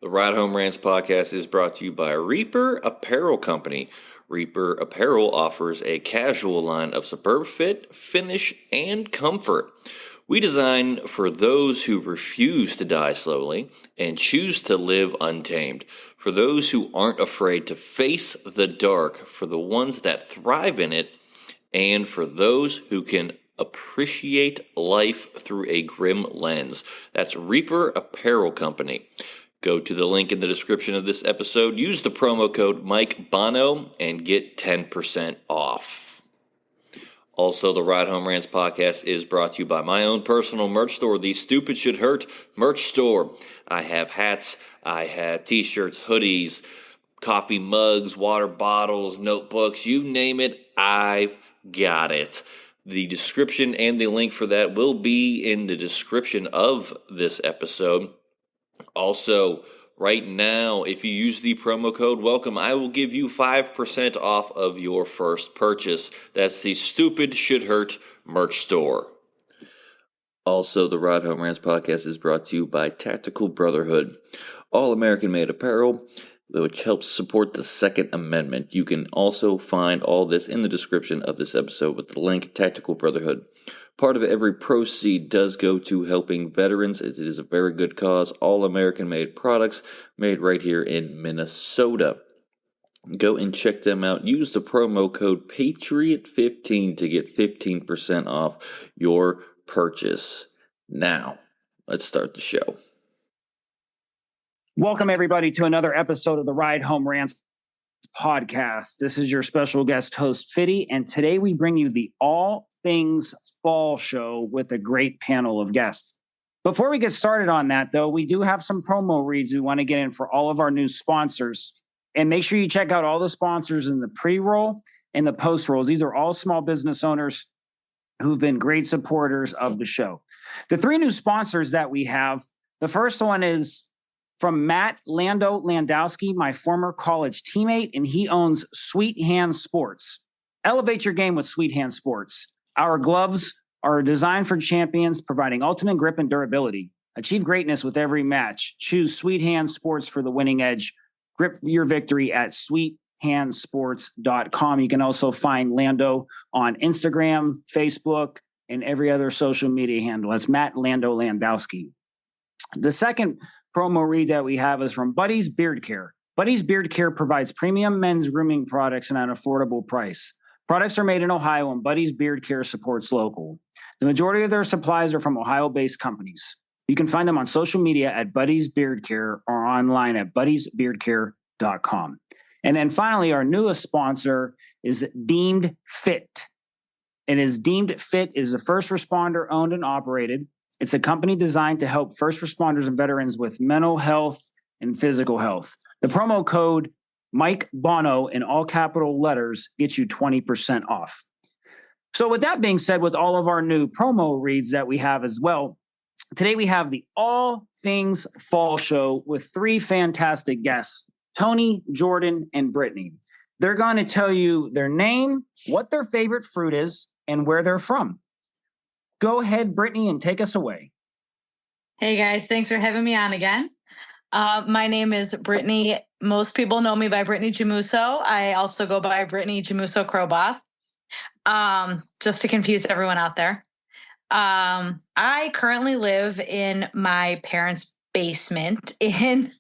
The Ride Home Rants podcast is brought to you by Reaper Apparel Company. Reaper Apparel offers a casual line of superb fit, finish, and comfort. We design for those who refuse to die slowly and choose to live untamed. For those who aren't afraid to face the dark, for the ones that thrive in it, and for those who can appreciate life through a grim lens. That's Reaper Apparel Company. Go to the link in the description of this episode, use the promo code Mike Bono, and get 10% off. Also, the Ride Home Rants podcast is brought to you by my own personal merch store, the Stupid Should Hurt merch store. I have hats, I have t-shirts, hoodies, coffee mugs, water bottles, notebooks, you name it, I've got it. The description and the link for that will be in the description of this episode. Also, right now, if you use the promo code WELCOME, I will give you 5% off of your first purchase. That's the Stupid Should Hurt merch store. Also, the Ride Home Rants podcast is brought to you by Tactical Brotherhood, all American-made apparel, which helps support the Second Amendment. You can also find all this in the description of this episode with the link, Tactical Brotherhood. Part of every proceed does go to helping veterans, as it is a very good cause. All American-made products made right here in Minnesota. Go and check them out. Use the promo code PATRIOT15 to get 15% off your purchase. Now, let's start the show. Welcome, everybody, to another episode of the Ride Home Rants podcast. This is your special guest host, Fitty, and today we bring you the All Things Fall Show with a great panel of guests. Before we get started on that, though, we do have some promo reads we want to get in for all of our new sponsors. And make sure you check out all the sponsors in the pre-roll and the post-rolls. These are all small business owners who've been great supporters of the show. The three new sponsors that we have, the first one is from Matt Lando Landowski, my former college teammate, and he owns Sweet Hand Sports. Elevate your game with Sweet Hand Sports. Our gloves are designed for champions, providing ultimate grip and durability. Achieve greatness with every match. Choose Sweet Hand Sports for the winning edge. Grip your victory at sweethandsports.com. You can also find Lando on Instagram, Facebook, and every other social media handle. That's Matt Lando Landowski. The second promo read that we have is from Buddy's Beard Care. Buddy's Beard Care provides premium men's grooming products at an affordable price. Products are made in Ohio, and Buddy's Beard Care supports local. The majority of their supplies are from Ohio-based companies. You can find them on social media at Buddy's Beard Care or online at buddysbeardcare.com. And then finally, our newest sponsor is Deemed Fit. Deemed Fit is a first responder owned and operated. It's a company designed to help first responders and veterans with mental health and physical health. The promo code Mike Bono in all capital letters gets you 20% off. So with that being said, with all of our new promo reads that we have as well, today we have the All Things Fall Show with three fantastic guests, Tony, Jordan, and Brittany. They're going to tell you their name, what their favorite fruit is, and where they're from. Go ahead, Brittany, and take us away. Hey, guys. Thanks for having me on again. My name is Brittany. Most people know me by Brittany Jamuso. I also go by Brittany Jamuso Kroboth, just to confuse everyone out there. I currently live in my parents' basement in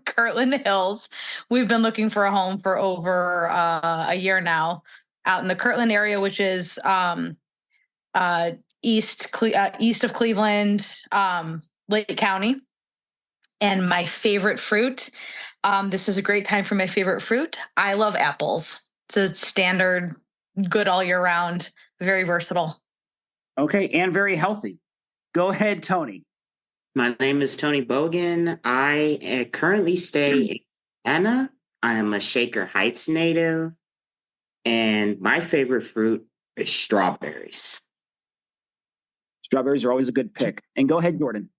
Kirtland Hills. We've been looking for a home for over a year now out in the Kirtland area, which is east of Cleveland, Lake County. And my favorite fruit, this is a great time for my favorite fruit. I love apples. It's a standard, good all year round, very versatile. Okay, and very healthy. Go ahead, Tony. My name is Tony Bogan. I currently stay in Anna. I am a Shaker Heights native. And my favorite fruit is strawberries. Strawberries are always a good pick. And go ahead, Jordan.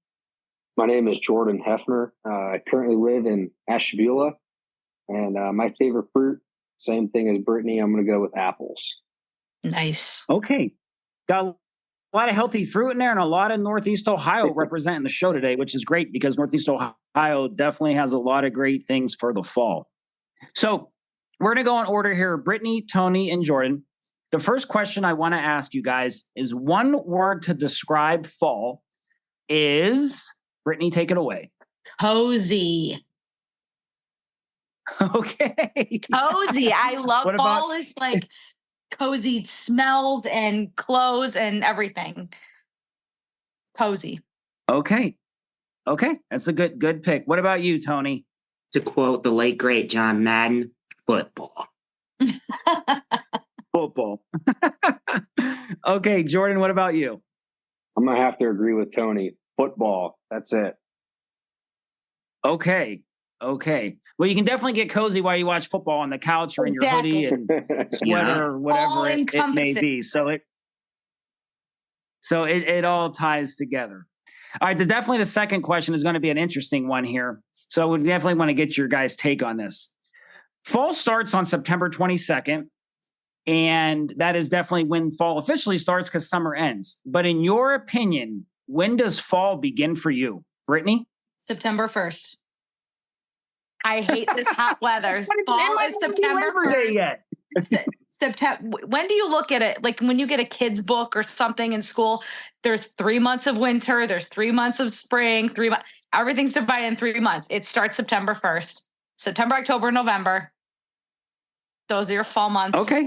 My name is Jordan Hefner. I currently live in Ashtabula. And my favorite fruit, same thing as Brittany, I'm going to go with apples. Nice. Okay. Got a lot of healthy fruit in there and a lot of Northeast Ohio representing the show today, which is great because Northeast Ohio definitely has a lot of great things for the fall. So we're going to go in order here. Brittany, Tony, and Jordan. The first question I want to ask you guys is one word to describe fall is, Brittany, take it away. Cozy. Okay. Cozy. I love What fall about- is like cozy smells and clothes and everything. Cozy. Okay. That's a good pick. What about you, Tony? To quote the late great John Madden, football. Football. Okay, Jordan, what about you? I'm going to have to agree with Tony. Football. That's it. Okay. Well, you can definitely get cozy while you watch football on the couch or in your hoodie and sweater or whatever it may be. So it all ties together. All right, definitely the second question is going to be an interesting one here. So we definitely want to get your guys' take on this. Fall starts on September 22nd, and that is definitely when fall officially starts because summer ends. But in your opinion, when does fall begin for you? Brittany? September 1st. I hate this hot weather. Fall is September 1st. September. When do you look at it? Like when you get a kid's book or something in school, there's 3 months of winter, there's 3 months of spring, 3 months. Everything's divided in 3 months. It starts September 1st. September, October, November. Those are your fall months. Okay.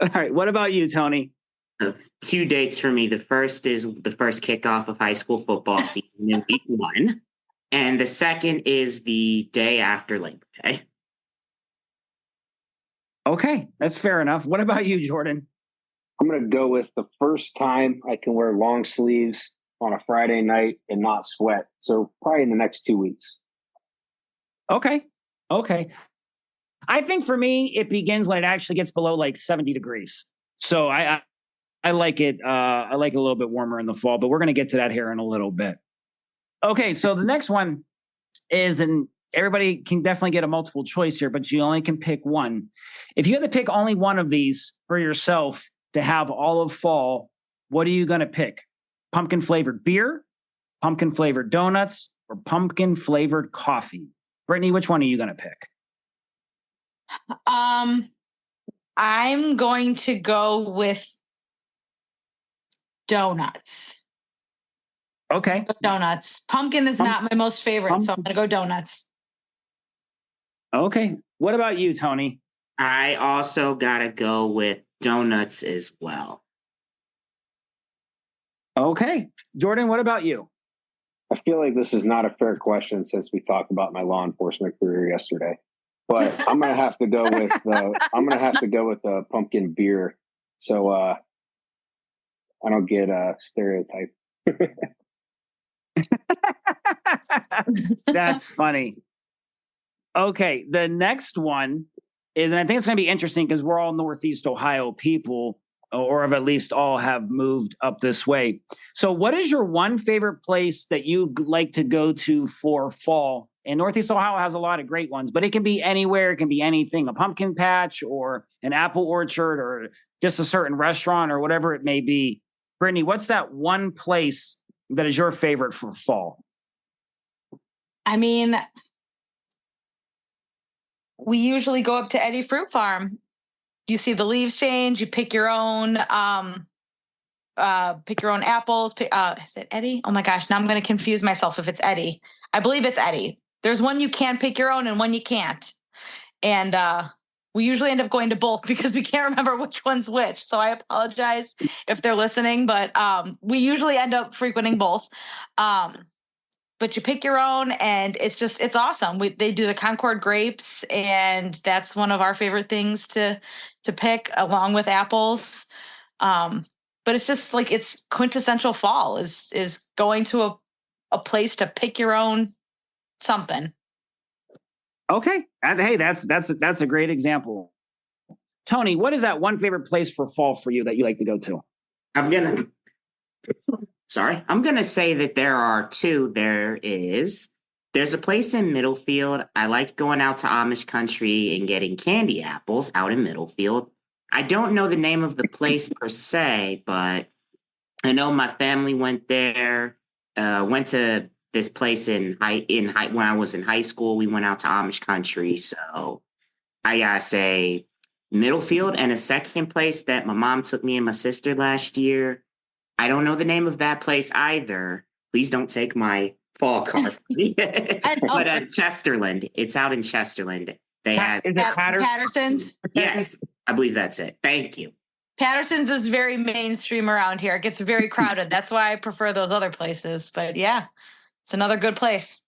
All right. What about you, Tony? 2 dates for me. The first is the first kickoff of high school football season in week 1. And the second is the day after Labor Day. Okay, that's fair enough. What about you, Jordan? I'm going to go with the first time I can wear long sleeves on a Friday night and not sweat. So probably in the next 2 weeks. Okay. I think for me, it begins when it actually gets below like 70 degrees. So I like it. I like it a little bit warmer in the fall, but we're going to get to that here in a little bit. Okay, so the next one is, and everybody can definitely get a multiple choice here, but you only can pick one. If you had to pick only one of these for yourself to have all of fall, what are you going to pick? Pumpkin flavored beer, pumpkin flavored donuts, or pumpkin flavored coffee? Brittany, which one are you going to pick? I'm going to go with donuts. Okay. Donuts. Pumpkin is not my most favorite, so I'm going to go donuts. Okay. What about you, Tony? I also got to go with donuts as well. Okay. Jordan, what about you? I feel like this is not a fair question since we talked about my law enforcement career yesterday. But I'm going to have to go with the pumpkin beer. So I don't get stereotyped. That's funny. Okay, the next one is, and I think it's going to be interesting because we're all Northeast Ohio people, or have at least all have moved up this way. So what is your one favorite place that you like to go to for fall? And Northeast Ohio has a lot of great ones, but it can be anywhere. It can be anything, a pumpkin patch or an apple orchard or just a certain restaurant or whatever it may be. Brittany, what's that one place that is your favorite for fall? I mean, we usually go up to Eddie Fruit Farm. You see the leaves change. You pick your own apples. Is it Eddie? Oh my gosh, now I'm going to confuse myself if it's Eddie. I believe it's Eddie. There's one you can pick your own and one you can't. And we usually end up going to both because we can't remember which one's which. So I apologize if they're listening, but we usually end up frequenting both. But you pick your own, and it's awesome. They do the Concord grapes, and that's one of our favorite things to pick along with apples. But it's just like, it's quintessential fall is going to a place to pick your own something. Okay. Hey, that's a great example. Tony, what is that one favorite place for fall for you that you like to go to? I'm going to say that there are two. There's a place in Middlefield. I like going out to Amish country and getting candy apples out in Middlefield. I don't know the name of the place per se, but I know my family went there. Went to this place when I was in high school. We went out to Amish country, so I gotta say Middlefield. And a second place that my mom took me and my sister last year. I don't know the name of that place either. Please don't take my fall card from me. But Chesterland. It's out in Chesterland. They have Is it Patterson's. Yes, I believe that's it. Thank you. Patterson's is very mainstream around here. It gets very crowded. That's why I prefer those other places. But yeah, it's another good place.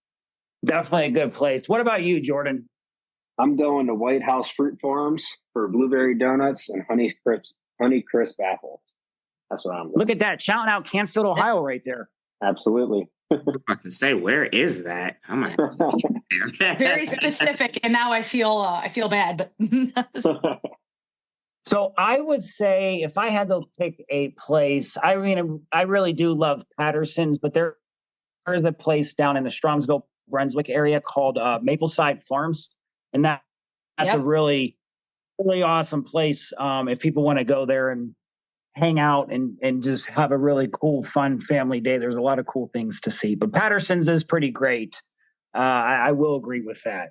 Definitely a good place. What about you, Jordan? I'm going to White House Fruit Farms for blueberry donuts and honey crisp apples. That's what I'm going. Look at that. Shouting out Canfield, Ohio right there. Absolutely. I'm about to say, where is that? I'm Very specific, and now I feel bad. But So I would say if I had to pick a place, I mean, I really do love Patterson's, but there is a place down in the Strongsville, Brunswick area called Mapleside Farms, and that's a really, really awesome place. If people want to go there and hang out and just have a really cool, fun family day, there's a lot of cool things to see. But Patterson's is pretty great. I will agree with that.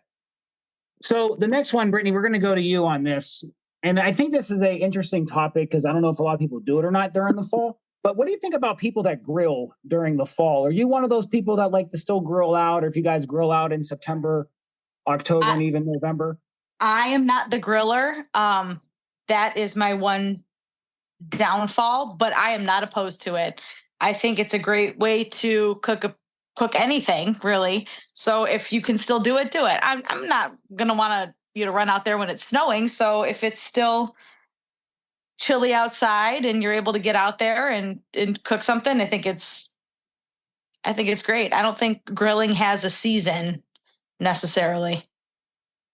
So the next one, Brittany, we're going to go to you on this. And I think this is an interesting topic because I don't know if a lot of people do it or not during the fall. But what do you think about people that grill during the fall? Are you one of those people that like to still grill out, or if you guys grill out in September, October, and even November? I am not the griller. That is my one downfall, but I am not opposed to it. I think it's a great way to cook anything, really. So if you can still do it, do it. I'm not gonna want you to run out there when it's snowing. So if it's still chilly outside and you're able to get out there and cook something, I think it's great. I don't think grilling has a season necessarily.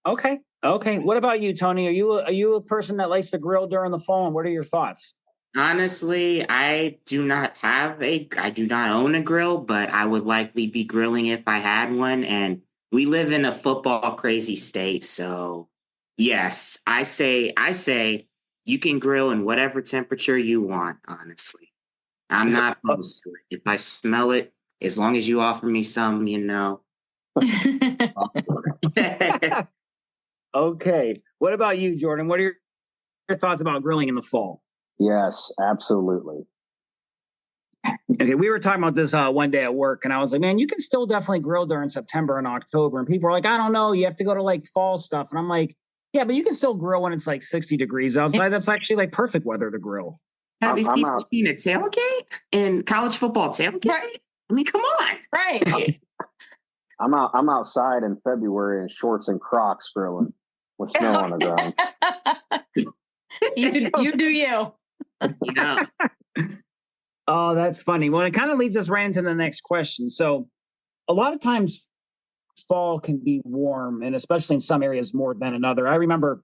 Okay. What about you, Tony? Are you a person that likes to grill during the fall? And what are your thoughts? Honestly, I do not own a grill, but I would likely be grilling if I had one. And we live in a football crazy state, so yes, I say you can grill in whatever temperature you want. Honestly, I'm not opposed to it. If I smell it, as long as you offer me some, Okay. What about you, Jordan? What are your thoughts about grilling in the fall? Yes, absolutely. Okay, we were talking about this one day at work, and I was like, man, you can still definitely grill during September and October. And people are like, I don't know, you have to go to like fall stuff. And I'm like, yeah, but you can still grill when it's like 60 degrees outside. That's actually like perfect weather to grill. Have these people seen a tailgate in college football tailgate? Right. I mean, come on. Right. I'm outside in February in shorts and Crocs grilling with snow on the ground. You do you. Yeah. Oh, that's funny. Well, it kind of leads us right into the next question. So a lot of times fall can be warm, and especially in some areas more than another. I remember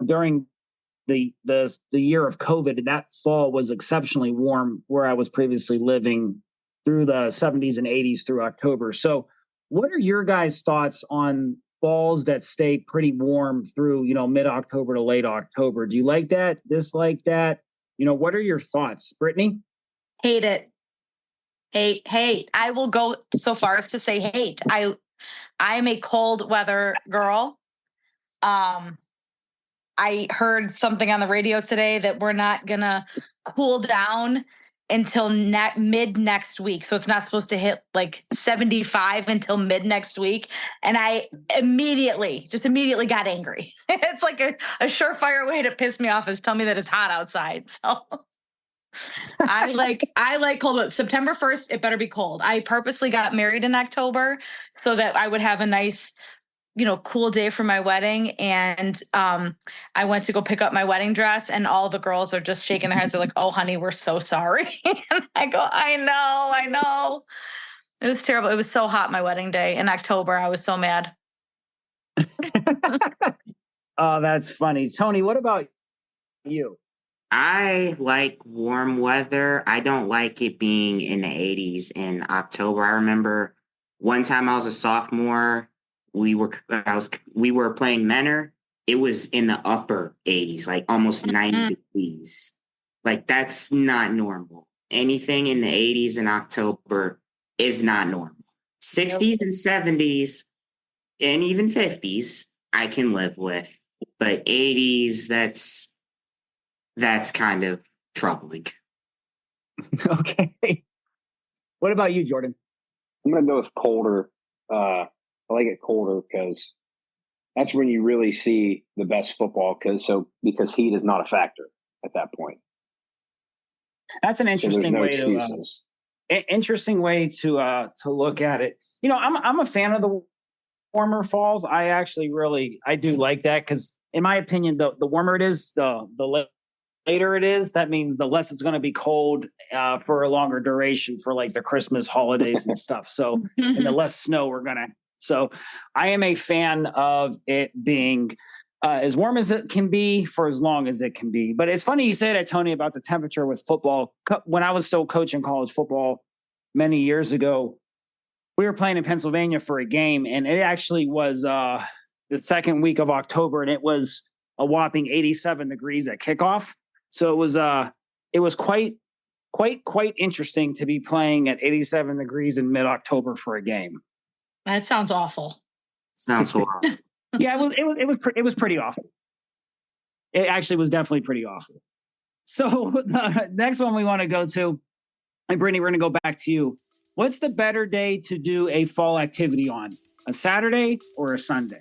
during the year of COVID, that fall was exceptionally warm where I was previously living through the 70s and 80s through October. So what are your guys' thoughts on falls that stay pretty warm through, mid-October to late October? Do you like that? Dislike that? What are your thoughts? Brittany? Hate it. Hate. I will go so far as to say hate. I'm a cold weather girl. I heard something on the radio today that we're not gonna cool down until mid next week. So it's not supposed to hit like 75 until mid next week. And I immediately got angry. It's like a surefire way to piss me off is tell me that it's hot outside. So I like cold weather. September 1st, it better be cold. I purposely got married in October so that I would have a nice, cool day for my wedding. And I went to go pick up my wedding dress and all the girls are just shaking their heads. They're like, oh, honey, we're so sorry. And I go, I know. It was terrible. It was so hot my wedding day in October. I was so mad. Oh, that's funny. Tony, what about you? I like warm weather. I don't like it being in the 80s in October. I remember one time I was a sophomore. We were playing Menor it was in the upper 80s, like almost 90 degrees. Like that's not normal. Anything in the 80s in October is not normal. 60s and 70s and even 50s I can live with, but 80s that's kind of troubling. Okay. What about you, Jordan? I'm going to go with colder. I like it colder because that's when you really see the best football because heat is not a factor at that point. That's an interesting way to look at it. I'm a fan of the warmer falls. I do like that because, in my opinion, the warmer it is, the later it is. That means the less it's going to be cold for a longer duration for like the Christmas holidays and stuff. So, and the less snow we're gonna. So, I am a fan of it being as warm as it can be for as long as it can be. But it's funny you say that, Tony, about the temperature with football. When I was still coaching college football many years ago, we were playing in Pennsylvania for a game, and it actually was the second week of October, and it was a whopping 87 degrees at kickoff. So it was quite interesting to be playing at 87 degrees in mid-October for a game. That sounds awful. Sounds horrible. Yeah, it was pretty awful. It actually was definitely pretty awful. So the next one we want to go to, and Brittany, we're going to go back to you. What's the better day to do a fall activity on? A Saturday or a Sunday?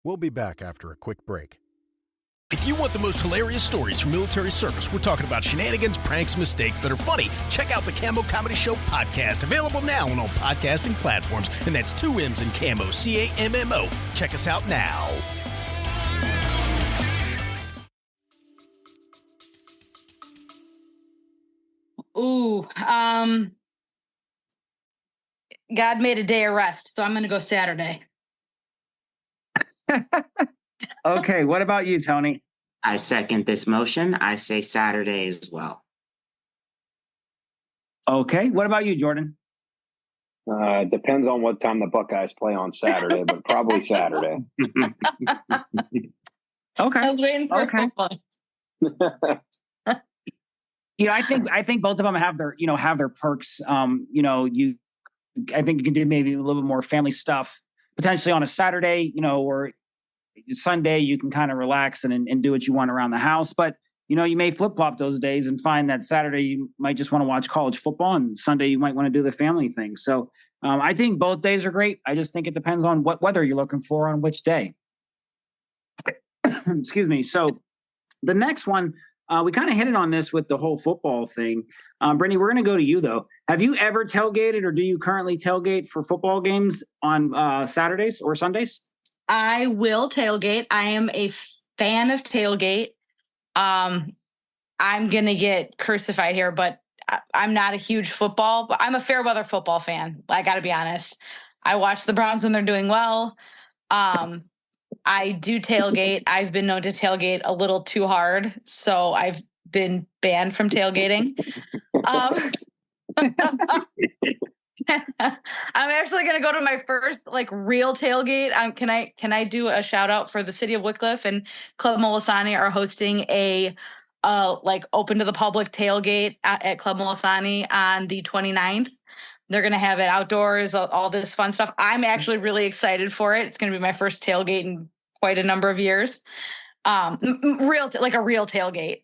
We'll be back after a quick break. If you want the most hilarious stories from military service, we're talking about shenanigans, pranks, mistakes that are funny. Check out the Camo Comedy Show podcast, available now on all podcasting platforms. And that's 2 M's in Camo, CAMMO. Check us out now. Ooh, God made a day of rest, so I'm going to go Saturday. Okay, what about you, Tony? I second this motion. I say Saturday as well. Okay, what about you, Jordan? Depends on what time the Buckeyes play on Saturday, but probably Saturday. Okay. I was waiting for football. I think both of them have their perks. I think you can do maybe a little bit more family stuff potentially on a Saturday, or Sunday. You can kind of relax and do what you want around the house. But you may flip flop those days and find that Saturday you might just want to watch college football, and Sunday you might want to do the family thing. So I think both days are great. I just think it depends on what weather you're looking for on which day. Excuse me. So the next one. We kind of hit it on this with the whole football thing. Brittany, we're going to go to you, though. Have you ever tailgated, or do you currently tailgate for football games on Saturdays or Sundays? I will tailgate. I am a fan of tailgate. I'm going to get crucified here, but I'm not a huge football, but I'm a fair weather football fan. I got to be honest. I watch the Browns when they're doing well. I do tailgate. I've been known to tailgate a little too hard, so I've been banned from tailgating. I'm actually going to go to my first real tailgate. Can I do a shout out for the city of Wickliffe and Club Molisani are hosting a open to the public tailgate at Club Molisani on the 29th. They're going to have it outdoors, all this fun stuff. I'm actually really excited for it. It's going to be my first tailgate in quite a number of years. A real tailgate.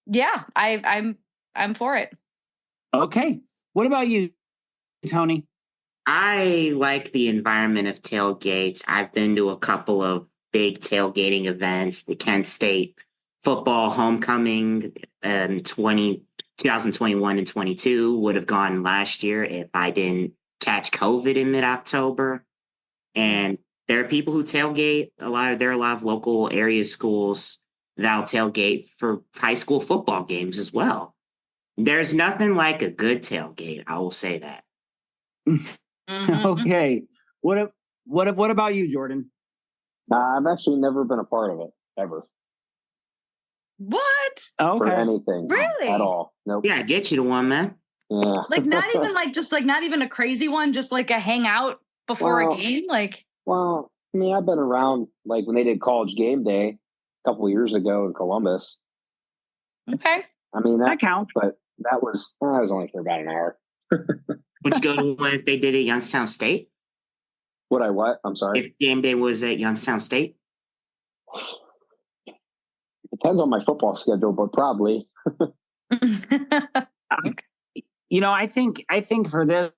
Yeah, I'm for it. Okay. What about you, Tony? I like the environment of tailgates. I've been to a couple of big tailgating events. The Kent State football homecoming 2021 and 22 would have gone last year if I didn't catch COVID in mid-October. And there are people who tailgate there are a lot of local area schools that'll tailgate for high school football games as well. There's nothing like a good tailgate. I will say that. Okay. What about you, Jordan? I've actually never been a part of it ever. What? Okay. For anything. Really? At all. Nope. Yeah, get you to one, man. Yeah. Not even not even a crazy one, just like a hangout before a game. Well, I mean, I've been around like when they did College Game Day a couple of years ago in Columbus. Okay. I mean That counts. but that was only for about an hour. Would you go to one if they did at Youngstown State? Would I what? I'm sorry. If game day was at Youngstown State? Depends on my football schedule, but probably. I think for this,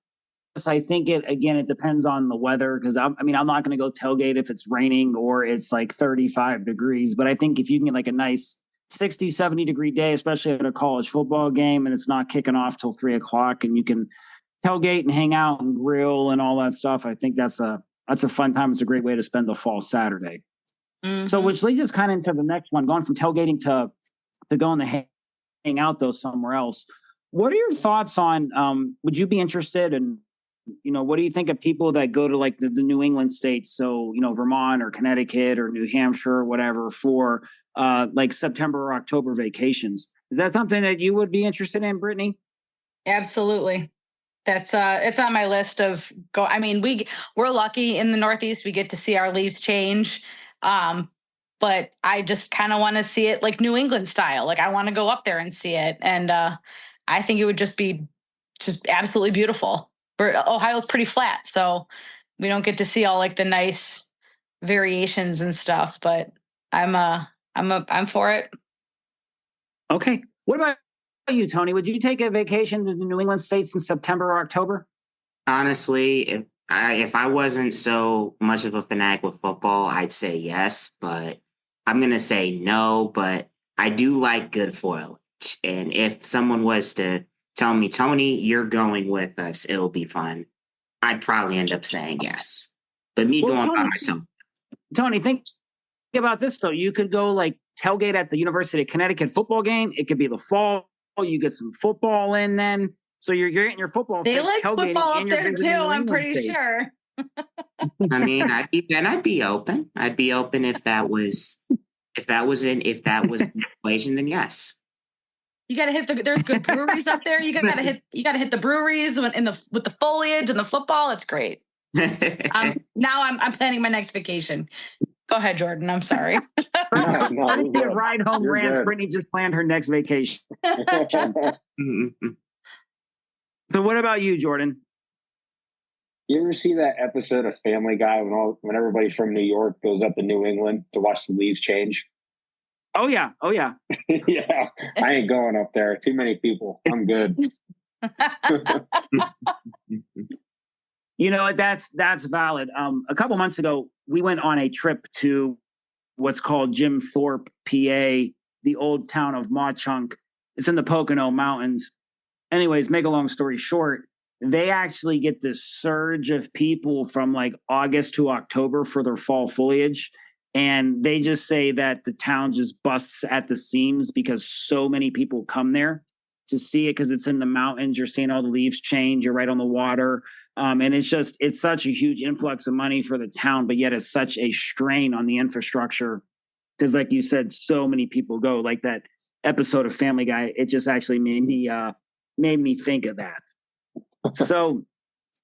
I think it depends on the weather because I'm not going to go tailgate if it's raining or it's like 35 degrees. But I think if you can get like a nice 60, 70 degree day, especially at a college football game and it's not kicking off till 3 o'clock and you can tailgate and hang out and grill and all that stuff, I think that's a fun time. It's a great way to spend the fall Saturday. Mm-hmm. So which leads us kind of into the next one, going from tailgating to going to hang out though somewhere else. What are your thoughts on, would you be interested in, what do you think of people that go to like the New England states? So, Vermont or Connecticut or New Hampshire or whatever for like September or October vacations. Is that something that you would be interested in, Brittany? Absolutely. That's it's on my list of go. I mean, we're lucky in the Northeast. We get to see our leaves change. But I just kind of want to see it like New England style. Like I want to go up there and see it. And I think it would just be just absolutely beautiful. Ohio's pretty flat, so we don't get to see all like the nice variations and stuff, but I'm for it. Okay. What about you, Tony? Would you take a vacation to the New England states in September or October? Honestly, if I wasn't so much of a fanatic with football, I'd say yes, but I'm going to say no, but I do like good foliage. And if someone was to tell me, Tony, you're going with us, it'll be fun, I'd probably end up saying yes. But going by myself. Tony, think about this, though. You could go like tailgate at the University of Connecticut football game. It could be the fall. You get some football in then. So you're getting your football. They like football up there too, I'm pretty sure. I mean, I'd be open. I'd be open if that was the equation, then yes. You got to hit there's good breweries up there. You got to hit the breweries with the foliage and the football. It's great. Now I'm planning my next vacation. Go ahead, Jordan. I'm sorry. Ride Home Rants. Brittany just planned her next vacation. So what about you, Jordan? You ever see that episode of Family Guy when everybody from New York goes up to New England to watch the leaves change? Oh yeah. Yeah, I ain't going up there. Too many people. I'm good. That's valid. A couple months ago, we went on a trip to what's called Jim Thorpe, PA, the old town of Mauchunk. It's in the Pocono Mountains. Anyways, make a long story short, they actually get this surge of people from like August to October for their fall foliage. And they just say that the town just busts at the seams because so many people come there to see it because it's in the mountains. You're seeing all the leaves change. You're right on the water. And it's such a huge influx of money for the town, but yet it's such a strain on the infrastructure. Because like you said, so many people go. Like that episode of Family Guy, it just actually made me think of that. So,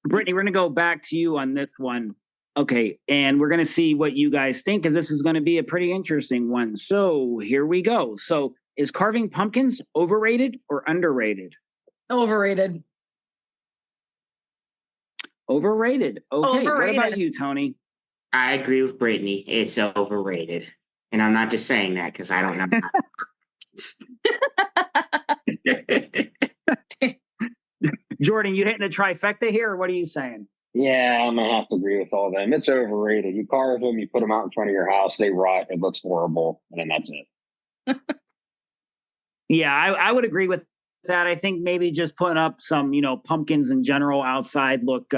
Brittany, we're going to go back to you on this one. Okay, and we're going to see what you guys think because this is going to be a pretty interesting one. So here we go. So is carving pumpkins overrated or underrated? Overrated. Overrated. Okay, What about you, Tony? I agree with Brittany. It's overrated. And I'm not just saying that because I don't know. Jordan, you hitting a trifecta here, or what are you saying? Yeah, I'm gonna have to agree with all of them. It's overrated. You carve them, you put them out in front of your house, they rot, it looks horrible, and then that's it. Yeah, I would agree with that. I think maybe just putting up some, pumpkins in general outside look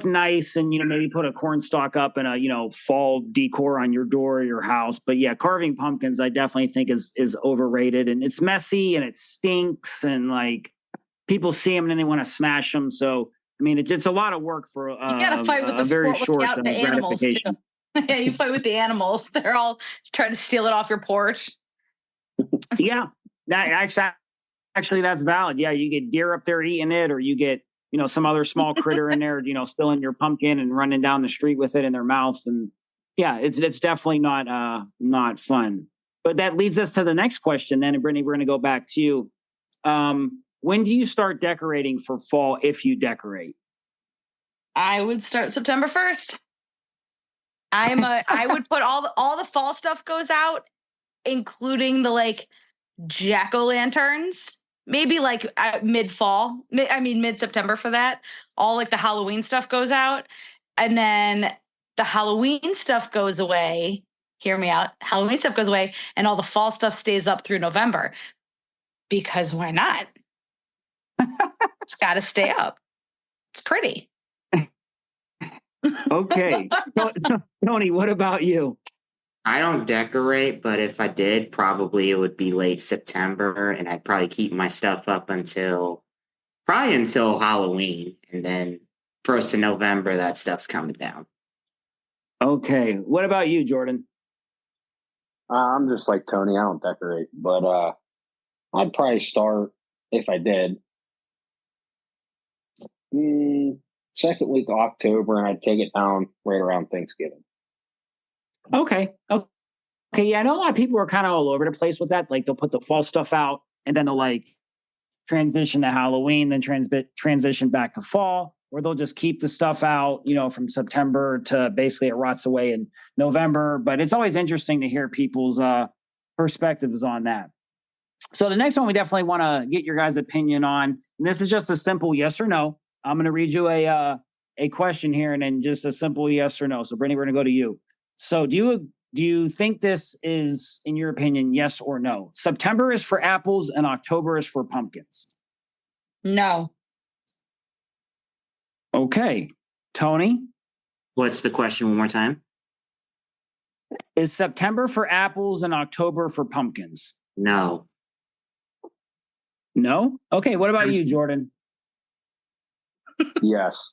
nice, and maybe put a corn stalk up and a fall decor on your door or your house. But yeah, carving pumpkins, I definitely think is overrated, and it's messy and it stinks, and like people see them and then they want to smash them. So I mean, it's a lot of work for you gotta fight with a very short the animals too. Yeah, you fight with the animals. They're all trying to steal it off your porch. Yeah, that actually that's valid. Yeah, you get deer up there eating it, or you get some other small critter in there, still in your pumpkin and running down the street with it in their mouth. And yeah, it's definitely not fun. But that leads us to the next question then. And Brittany, we're going to go back to you. When do you start decorating for fall if you decorate? I would start September 1st. I would put all the fall stuff goes out, including the like jack-o'-lanterns, maybe like mid-fall. Mid-September for that. All like the Halloween stuff goes out. And then the Halloween stuff goes away. Hear me out. Halloween stuff goes away and all the fall stuff stays up through November. Because why not? It's got to stay up. It's pretty. Okay. Tony, what about you? I don't decorate, but if I did, probably it would be late September, and I'd probably keep my stuff up until Halloween, and then 1st of November, that stuff's coming down. Okay. What about you, Jordan? I'm just like Tony. I don't decorate, but I'd probably start, if I did, second week of October, and I'd take it down right around Thanksgiving. Okay. Yeah, I know a lot of people are kind of all over the place with that. Like they'll put the fall stuff out and then they'll like transition to Halloween, then transition back to fall, or they'll just keep the stuff out, from September to basically it rots away in November. But it's always interesting to hear people's perspectives on that. So the next one we definitely want to get your guys' opinion on, and this is just a simple yes or no. I'm going to read you a question here, and then just a simple yes or no. So Brittany, we're going to go to you. So do you think this is, in your opinion, yes or no? September is for apples and October is for pumpkins. No. Okay. Tony? What's the question one more time? Is September for apples and October for pumpkins? No. No? Okay. What about you, Jordan? Yes.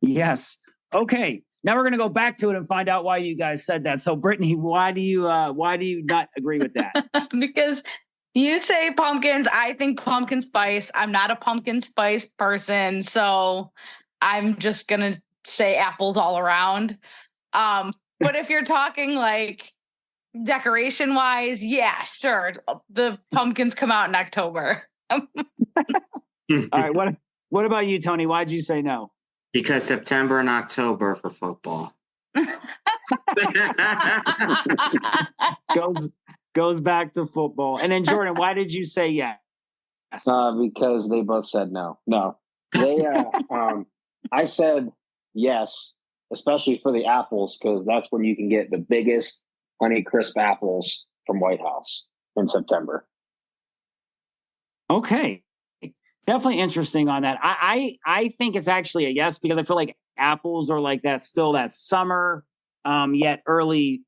Yes. Okay. Now we're going to go back to it and find out why you guys said that. So Brittany, why do you not agree with that? Because you say pumpkins, I think pumpkin spice. I'm not a pumpkin spice person, so I'm just going to say apples all around. But if you're talking like decoration wise, yeah, sure. The pumpkins come out in October. All right. What about you, Tony? Why'd you say no? Because September and October for football. goes back to football. And then Jordan, why did you say yes? Because they both said no. No. They I said yes, especially for the apples, because that's when you can get the biggest Honey Crisp apples from White House in September. Okay. Definitely interesting on that. I think it's actually a yes, because I feel like apples are like that summer, yet early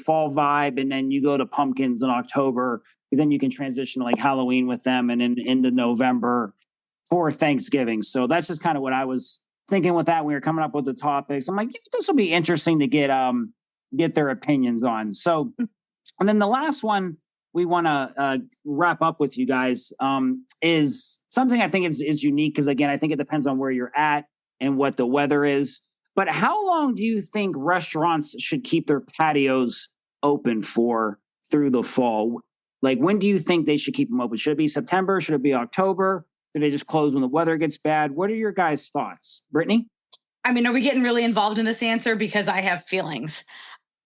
fall vibe, and then you go to pumpkins in October, because then you can transition to like Halloween with them, and then into November for Thanksgiving. So that's just kind of what I was thinking with that when we were coming up with the topics. I'm like, this will be interesting to get their opinions on. So, and then the last one we want to wrap up with you guys is something I think is unique, because again, I think it depends on where you're at and what the weather is. But how long do you think restaurants should keep their patios open for through the fall? Like, when do you think they should keep them open? Should it be September? Should it be October? Should they just close when the weather gets bad? What are your guys' thoughts? Brittany? I mean, are we getting really involved in this answer? Because I have feelings.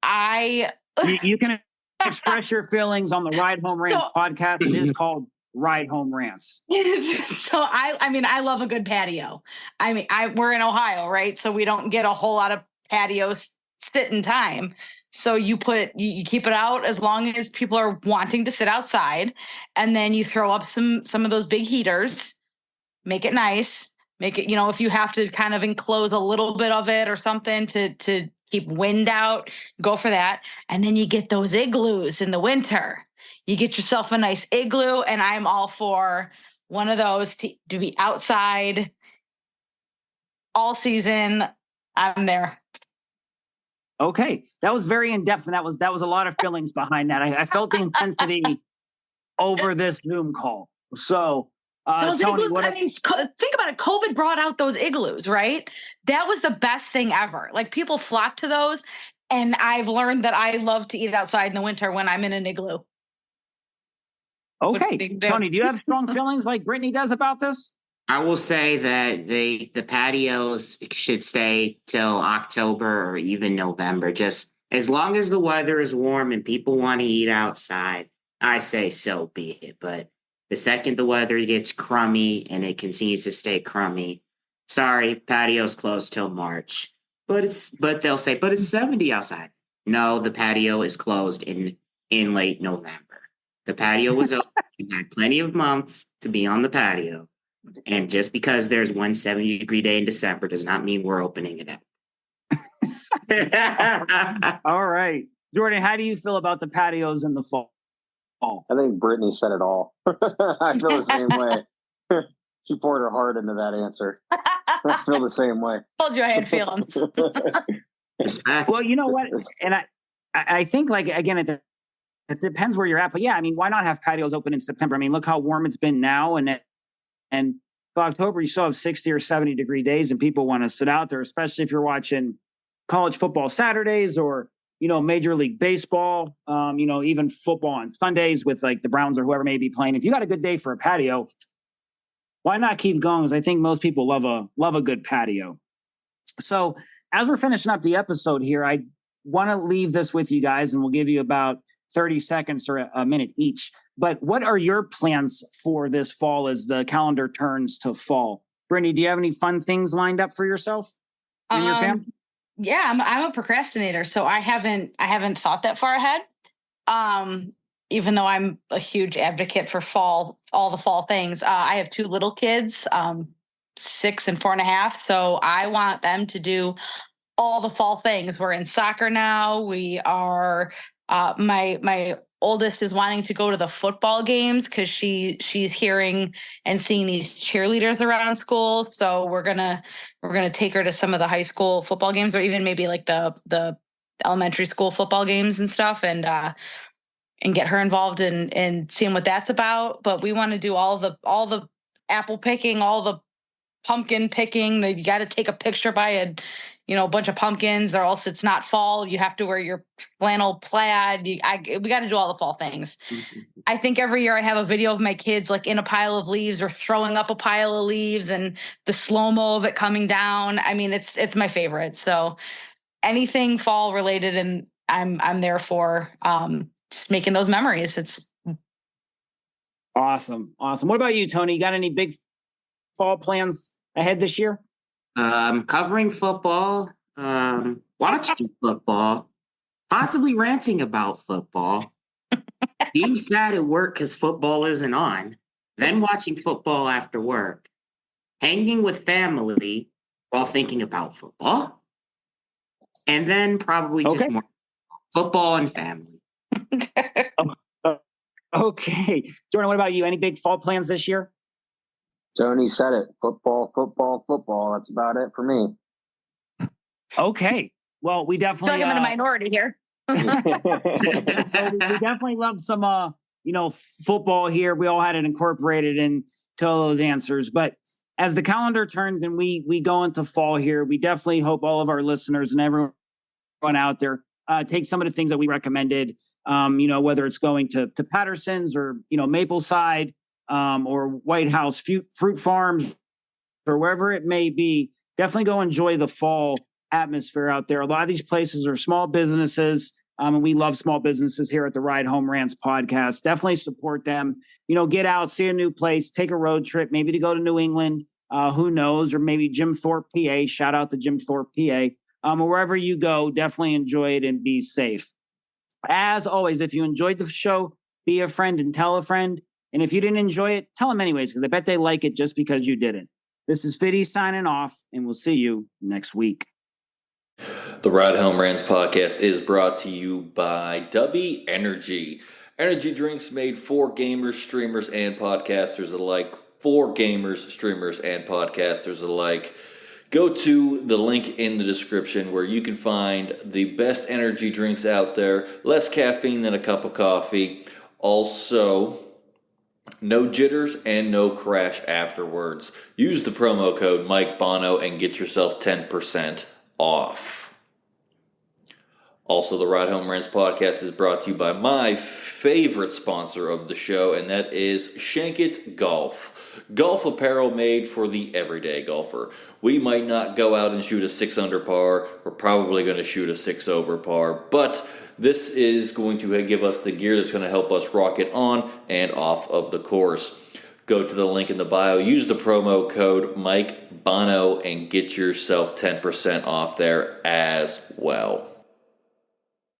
You can express your feelings on the Ride Home Rants podcast. It is called Ride Home Rants. So I love a good patio. We're in Ohio, right? So we don't get a whole lot of patio sitting time. So you keep it out as long as people are wanting to sit outside, and then you throw up some of those big heaters, make it nice, make it, if you have to kind of enclose a little bit of it or something to keep wind out, go for that. And then you get those igloos in the winter. You get yourself a nice igloo, and I'm all for one of those to be outside all season. I'm there. Okay, that was very in depth, and that was a lot of feelings behind that. I felt the intensity over this Zoom call. So Those Tony, igloos, think about it. COVID brought out those igloos, right? That was the best thing ever. Like people flock to those. And I've learned that I love to eat outside in the winter when I'm in an igloo. Okay. Tony, do you have strong feelings like Brittany does about this? I will say that the patios should stay till October or even November. Just as long as the weather is warm and people want to eat outside, I say so be it. But the second the weather gets crummy and it continues to stay crummy, sorry, patios closed till March. But they'll say, but it's 70 outside. No, the patio is closed in late November. The patio was open. You had plenty of months to be on the patio. And just because there's one 70-degree day in December does not mean we're opening it up. All right. Jordan, how do you feel about the patios in the fall? I think Brittany said it all. I feel the same way. She poured her heart into that answer. I feel the same way. Told you I had feelings. Well, you know what? And I think, like, again, it depends where you're at. But yeah, I mean, why not have patios open in September? I mean, look how warm it's been now. And for October, you still have 60 or 70-degree days, and people want to sit out there, especially if you're watching college football Saturdays or, Major League Baseball, even football on Sundays with like the Browns or whoever may be playing. If you got a good day for a patio, why not keep going? Because I think most people love a good patio. So as we're finishing up the episode here, I want to leave this with you guys, and we'll give you about 30 seconds or a minute each. But what are your plans for this fall as the calendar turns to fall? Brittany, do you have any fun things lined up for yourself and your family? Yeah, I'm a procrastinator, so I haven't thought that far ahead. Even though I'm a huge advocate for all the fall things. I have two little kids, 6 and 4.5. So I want them to do all the fall things. We're in soccer now. We are, my oldest is wanting to go to the football games because she's hearing and seeing these cheerleaders around school. So we're gonna take her to some of the high school football games, or even maybe like the elementary school football games and stuff, and get her involved in seeing what that's about. But we want to do all the apple picking, all the pumpkin picking. You got to take a picture by a bunch of pumpkins, or else it's not fall. You have to wear your flannel plaid. We got to do all the fall things. Mm-hmm. I think every year I have a video of my kids like in a pile of leaves or throwing up a pile of leaves and the slow-mo of it coming down. I mean, it's my favorite. So anything fall related, and I'm there for just making those memories. It's awesome. What about you, Tony? You got any big fall plans ahead this year? Covering football, watching football, possibly ranting about football, being sad at work because football isn't on, then watching football after work, hanging with family while thinking about football, and then probably just more football and family. Okay. Jordan, what about you? Any big fall plans this year? Tony said it. Football. That's about it for me. Okay. Well, we definitely... I'm in a minority here. We definitely love some, football here. We all had it incorporated into all those answers. But as the calendar turns and we go into fall here, we definitely hope all of our listeners and everyone out there take some of the things that we recommended, whether it's going to Patterson's or, Mapleside, or White House Fruit Farms, or wherever it may be. Definitely go enjoy the fall atmosphere out there. A lot of these places are small businesses, and we love small businesses here at the Ride Home Rants podcast. Definitely support them. Get out, see a new place, take a road trip, maybe to go to New England, who knows, or maybe Jim Thorpe, PA. Shout out to Jim Thorpe, PA. Or wherever you go, definitely enjoy it and be safe. As always, if you enjoyed the show, be a friend and tell a friend. And if you didn't enjoy it, tell them anyways, because I bet they like it just because you didn't. This is Fiddy signing off, and we'll see you next week. The Ride Home Rants podcast is brought to you by Dubby Energy. Energy drinks made for gamers, streamers, and podcasters alike. For gamers, streamers, and podcasters alike. Go to the link in the description where you can find the best energy drinks out there. Less caffeine than a cup of coffee. Also, No jitters and no crash afterwards. Use the promo code Mike Bono and get yourself 10% off. Also, the Ride Home Rants podcast is brought to you by my favorite sponsor of the show, and that is Shankit Golf. Golf apparel made for the everyday golfer. We might not go out and shoot a 6 under par. We're probably going to shoot a 6 over par, but this is going to give us the gear that's going to help us rock it on and off of the course. Go to the link in the bio, use the promo code Mike Bono, and get yourself 10% off there as well.